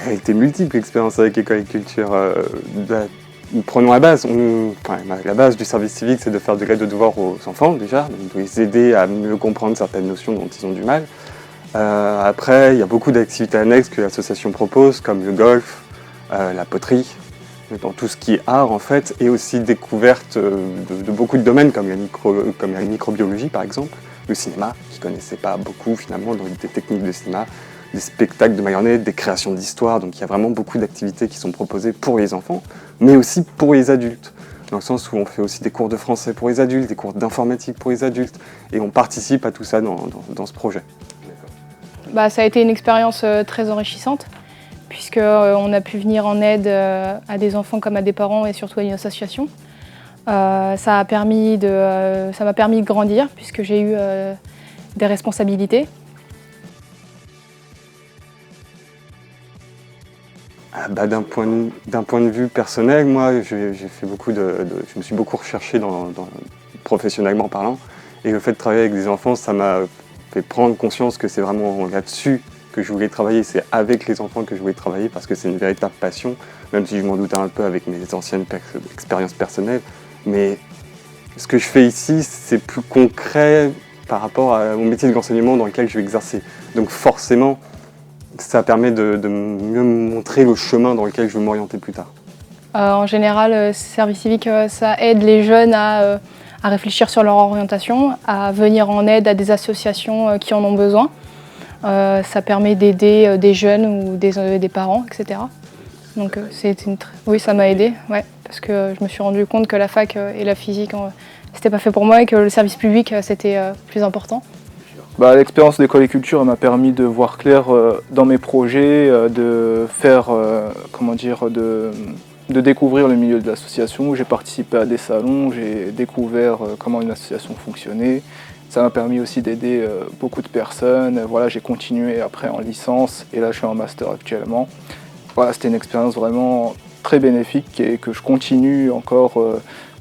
a été multiples expériences avec École et Culture. Prenons la base. La base du service civique, c'est de faire de l'aide de devoir aux enfants déjà, de les aider à mieux comprendre certaines notions dont ils ont du mal. Après, il y a beaucoup d'activités annexes que l'association propose, comme le golf, la poterie, dans tout ce qui est art en fait, et aussi découverte de beaucoup de domaines comme la microbiologie par exemple, le cinéma, qui ne connaissait pas beaucoup finalement dans des techniques de cinéma, des spectacles de marionnettes, des créations d'histoires, donc il y a vraiment beaucoup d'activités qui sont proposées pour les enfants, mais aussi pour les adultes, dans le sens où on fait aussi des cours de français pour les adultes, des cours d'informatique pour les adultes, et on participe à tout ça dans ce projet. Ça a été une expérience très enrichissante, puisqu'on a pu venir en aide à des enfants comme à des parents et surtout à une association. Ça m'a permis de grandir, puisque j'ai eu des responsabilités. D'un point de vue personnel, moi, je me suis beaucoup recherché professionnellement parlant, et le fait de travailler avec des enfants, ça m'a fait prendre conscience que c'est vraiment là-dessus que je voulais travailler, c'est avec les enfants que je voulais travailler, parce que c'est une véritable passion, même si je m'en doutais un peu avec mes anciennes expériences personnelles. Mais ce que je fais ici, c'est plus concret par rapport au métier de l'enseignement dans lequel je vais exercer. Donc forcément, ça permet de mieux me montrer le chemin dans lequel je veux m'orienter plus tard. En général, service civique, ça aide les jeunes à réfléchir sur leur orientation, à venir en aide à des associations qui en ont besoin. Ça permet d'aider des jeunes ou des parents, etc. Donc oui, ça m'a aidé, ouais, parce que je me suis rendu compte que la fac et la physique, c'était pas fait pour moi et que le service public, c'était plus important. L'expérience d'École et Culture m'a permis de voir clair dans mes projets, de faire, de découvrir le milieu de l'association. J'ai participé à des salons, j'ai découvert comment une association fonctionnait. Ça m'a permis aussi d'aider beaucoup de personnes. Voilà, j'ai continué après en licence et là je suis en master actuellement. Voilà, c'était une expérience vraiment très bénéfique et que je continue encore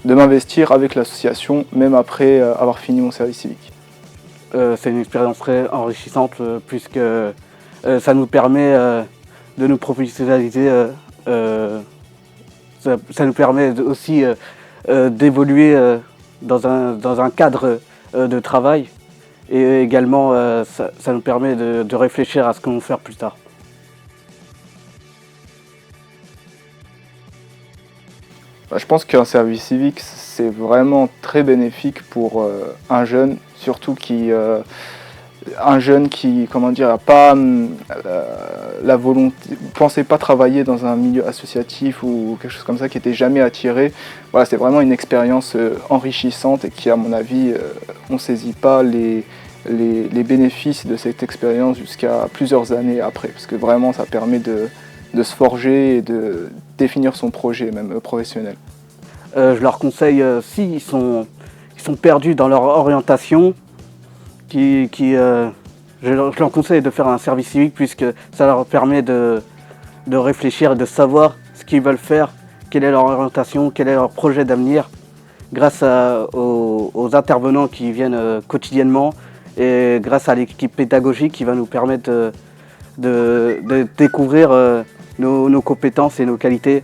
de m'investir avec l'association, même après avoir fini mon service civique. C'est une expérience très enrichissante puisque ça nous permet de nous professionnaliser. Ça nous permet aussi d'évoluer dans un cadre de travail et également ça nous permet de réfléchir à ce qu'on va faire plus tard. Je pense qu'un service civique, c'est vraiment très bénéfique pour un jeune, surtout un jeune qui n'a pas la volonté, pensait pas travailler dans un milieu associatif ou quelque chose comme ça, qui n'était jamais attiré. Voilà, c'est vraiment une expérience enrichissante et qui, à mon avis, on ne saisit pas les bénéfices de cette expérience jusqu'à plusieurs années après, parce que vraiment ça permet de se forger et de définir son projet, même professionnel. Je leur conseille, s'ils sont perdus dans leur orientation, je leur conseille de faire un service civique puisque ça leur permet de réfléchir et de savoir ce qu'ils veulent faire, quelle est leur orientation, quel est leur projet d'avenir, grâce aux intervenants qui viennent quotidiennement et grâce à l'équipe pédagogique qui va nous permettre de découvrir nos compétences et nos qualités.